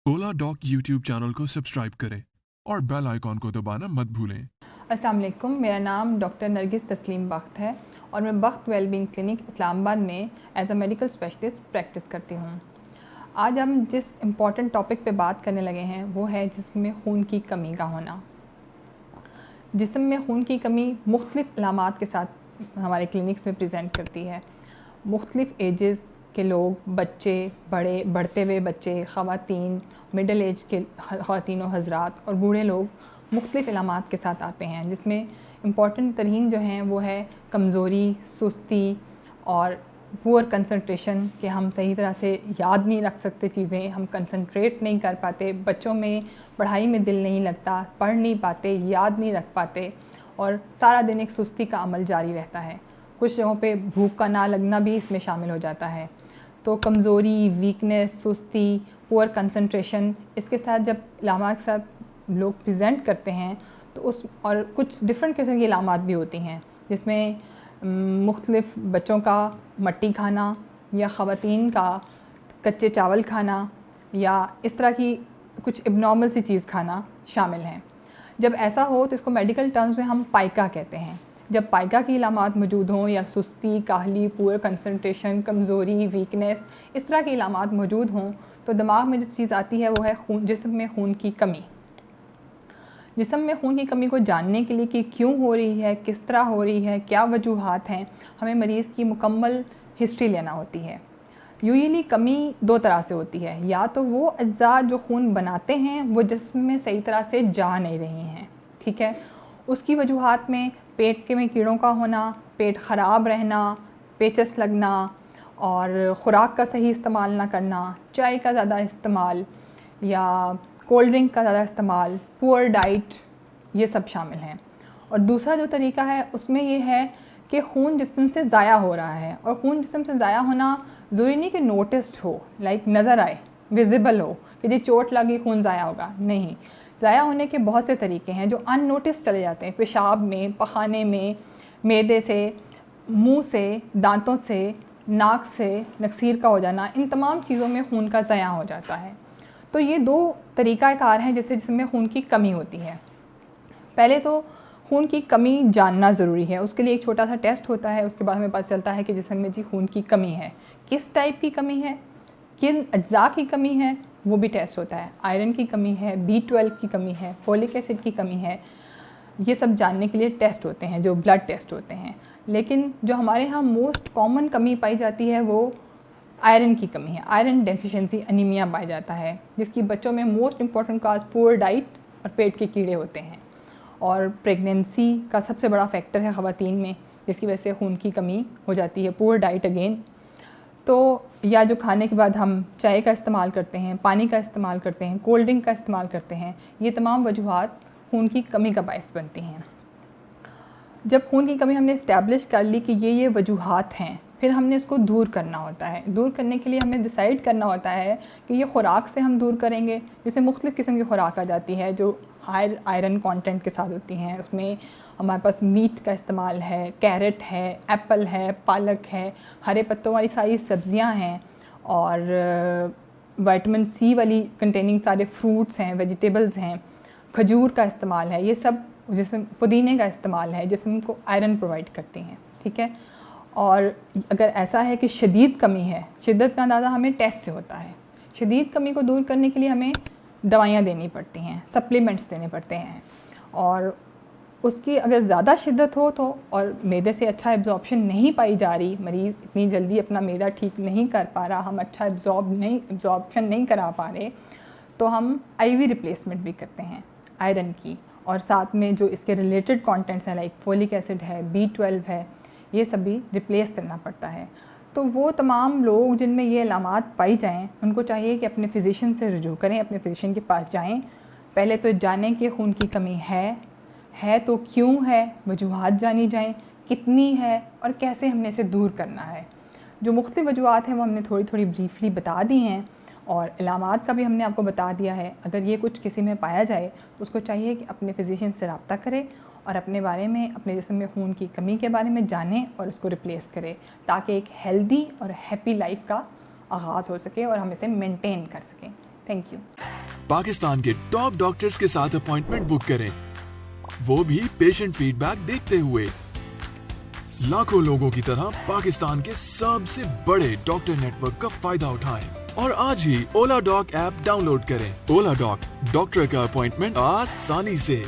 ओला dock YouTube channel को subscribe करें और बेल आइकॉन को दबाना मत भूलें। अस्सलाम वालेकुम, मेरा नाम डॉक्टर नरगिस तस्लीम बख्त है और मैं बख्त वेलबींग क्लिनिक इस्लामाबाद में as a medical specialist practice करती हूँ। आज हम जिस इम्पॉर्टेंट टॉपिक पे बात करने लगे हैं वो है जिस्म में खून की कमी का होना। जिस्म में खून की कमी मुख्तलिफ़ अलामात के साथ हमारे क्लिनिक्स में प्रेजेंट करती है। मुख्तलिफ़ एजेस के लोग, बच्चे, बड़े, बढ़ते हुए बच्चे, ख़वातीन, मिडल एज के ख़वातीन और हज़रात और बूढ़े लोग मुख्तलिफ़ अलामात के साथ आते हैं, जिसमें इम्पॉर्टेंट तरीन जो हैं वो है कमज़ोरी, सुस्ती और पुअर कंसंट्रेशन, कि हम सही तरह से याद नहीं रख सकते चीज़ें, हम कंसंट्रेट नहीं कर पाते, बच्चों में पढ़ाई में दिल नहीं लगता, पढ़ नहीं पाते, याद नहीं रख पाते और सारा दिन एक सुस्ती का अमल जारी रहता है। कुछ जगहों पे भूख का ना लगना भी इसमें शामिल हो जाता है। तो कमज़ोरी, वीकनेस, सुस्ती, पुअर कंसंट्रेशन, इसके साथ जब इलामात के साथ लोग प्रेजेंट करते हैं तो उस और कुछ डिफरेंट किस्म की इलामात भी होती हैं, जिसमें मुख्तलिफ़ बच्चों का मट्टी खाना या ख़वातीन का कच्चे चावल खाना या इस तरह की कुछ इबनॉर्मल सी चीज़ खाना शामिल हैं। जब ऐसा हो तो इसको मेडिकल टर्म्स में हम पाइका कहते हैं। जब पाइका की इलामात मौजूद हों या सुस्ती, काहली, पुअर कंसंट्रेशन, कमज़ोरी, वीकनेस, इस तरह की इलामात मौजूद हों तो दिमाग में जो चीज़ आती है वो है खून, जिस्म में खून की कमी। जिस्म में खून की कमी को जानने के लिए कि क्यों हो रही है, किस तरह हो रही है, क्या वजूहात हैं, हमें मरीज़ की मुकम्मल हिस्ट्री लेना होती है। यूजुअली कमी दो तरह से होती है, या तो वो अज्जा जो खून बनाते हैं वो जिस्म में सही तरह से जा नहीं रही हैं, ठीक है। उसकी वजूहात में पेट के में कीड़ों का होना, पेट ख़राब रहना, पेचस लगना और ख़ुराक का सही इस्तेमाल ना करना, चाय का ज़्यादा इस्तेमाल या कोल्ड ड्रिंक का ज़्यादा इस्तेमाल, पुअर डाइट, ये सब शामिल हैं। और दूसरा जो तरीका है उसमें ये है कि खून जिस्म से ज़ाया हो रहा है, और खून जिस्म से ज़ाया होना ज़रूरी नहीं कि नोटिस्ड हो, लाइक नज़र आए, विजिबल हो कि जी चोट लगी खून ज़ाया होगा, नहीं। ज़ाया होने के बहुत से तरीके हैं जो अननोटिस चले जाते हैं, पेशाब में, पखाने में, मैदे से, मुंह से, दांतों से, नाक से नक्सीर का हो जाना, इन तमाम चीज़ों में खून का ज़ाया हो जाता है। तो ये दो तरीक़ाकार हैं जिससे जिस्म में खून की कमी होती है। पहले तो खून की कमी जानना ज़रूरी है, उसके लिए एक छोटा सा टेस्ट होता है, उसके बाद हमें पता चलता है कि जिस्म में जी खून की कमी है, किस टाइप की कमी है, किन अज्जा की कमी है, वो भी टेस्ट होता है। आयरन की कमी है, B12 की कमी है, फोलिक एसिड की कमी है, ये सब जानने के लिए टेस्ट होते हैं जो ब्लड टेस्ट होते हैं। लेकिन जो हमारे यहाँ मोस्ट कॉमन कमी पाई जाती है वो आयरन की कमी है। आयरन डेफिशिएंसी अनीमिया पाया जाता है, जिसकी बच्चों में मोस्ट इम्पॉर्टेंट काज पुअर डाइट और पेट के कीड़े होते हैं। और प्रेगनेंसी का सबसे बड़ा फैक्टर है ख़वातीन में, जिसकी वजह से खून की कमी हो जाती है, पुअर डाइट अगेन। तो या जो खाने के बाद हम चाय का इस्तेमाल करते हैं, पानी का इस्तेमाल करते हैं, कोल्ड ड्रिंक का इस्तेमाल करते हैं, ये तमाम वजूहात खून की कमी का बायस बनती हैं। जब खून की कमी हमने इस्टेब्लिश कर ली कि ये वजूहात हैं, फिर हमने इसको दूर करना होता है। दूर करने के लिए हमें डिसाइड करना होता है कि ये ख़ुराक से हम दूर करेंगे, जिसमें मुख्तलिफ़ किस्म की ख़ुराक आ जाती है जो हाई आयरन कंटेंट के साथ होती हैं। उसमें हमारे पास मीट का इस्तेमाल है, कैरेट है, एप्पल है, पालक है, हरे पत्तों वाली सारी सब्ज़ियाँ हैं और विटामिन C वाली कंटेनिंग सारे फ्रूट्स हैं, वेजिटेबल्स हैं, खजूर का इस्तेमाल है, ये सब जिसम पुदीने का इस्तेमाल है जिसम को आयरन प्रोवाइड करती हैं, ठीक है। और अगर ऐसा है कि शदीद कमी है, शिद्दत का अंदाज़ा हमें टेस्ट से होता है। शदीद कमी को दूर करने के लिए हमें दवाइयाँ देनी पड़ती हैं, सप्लीमेंट्स देने पड़ते हैं, और उसकी अगर ज़्यादा शिद्दत हो तो और मैदे से अच्छा एब्जॉर्प्शन नहीं पाई जा रही, मरीज़ इतनी जल्दी अपना मैदा ठीक नहीं कर पा रहा, हम अच्छा एब्जॉर्प्शन नहीं करा पा रहे, तो हम IV रिप्लेसमेंट भी करते हैं आयरन की, और साथ में जो इसके रिलेटेड कंटेंट्स हैं लाइक फोलिक एसिड है, B12 है, ये सब भी रिप्लेस करना पड़ता है। तो वो तमाम लोग जिनमें ये अलामात पाई जाएँ, उनको चाहिए कि अपने फ़िज़िशियन से रुजू करें, अपने फ़िज़िशियन के पास जाएँ। पहले तो जानें कि खून की कमी है तो क्यों है, वजूहात जानी जाएँ, कितनी है और कैसे हमने इसे दूर करना है। जो मुख्तलिफ़ वजूहात हैं वो हमने थोड़ी थोड़ी ब्रीफली बता दी हैं, और अलामात का भी हमने आपको बता दिया है। अगर ये कुछ किसी में पाया जाए तो उसको चाहिए कि अपने फ़िज़िशियन से रब्ता करे और अपने बारे में, अपने जिस्म में खून की कमी के बारे में जाने और उसको रिप्लेस करे, ताकि एक हेल्दी और हैप्पी लाइफ का आगाज़ हो सके और हम इसे मेंटेन कर सकें। Thank you. पाकिस्तान के टॉप डॉक्टर्स के साथ अपॉइंटमेंट बुक करें, वो भी पेशेंट फीडबैक देखते हुए। लाखों लोगों की तरह पाकिस्तान के सबसे बड़े डॉक्टर नेटवर्क का फायदा उठाएं और आज ही ओला डॉक ऐप डाउनलोड करें। ओला डॉक, डॉक्टर का अपॉइंटमेंट आसानी से।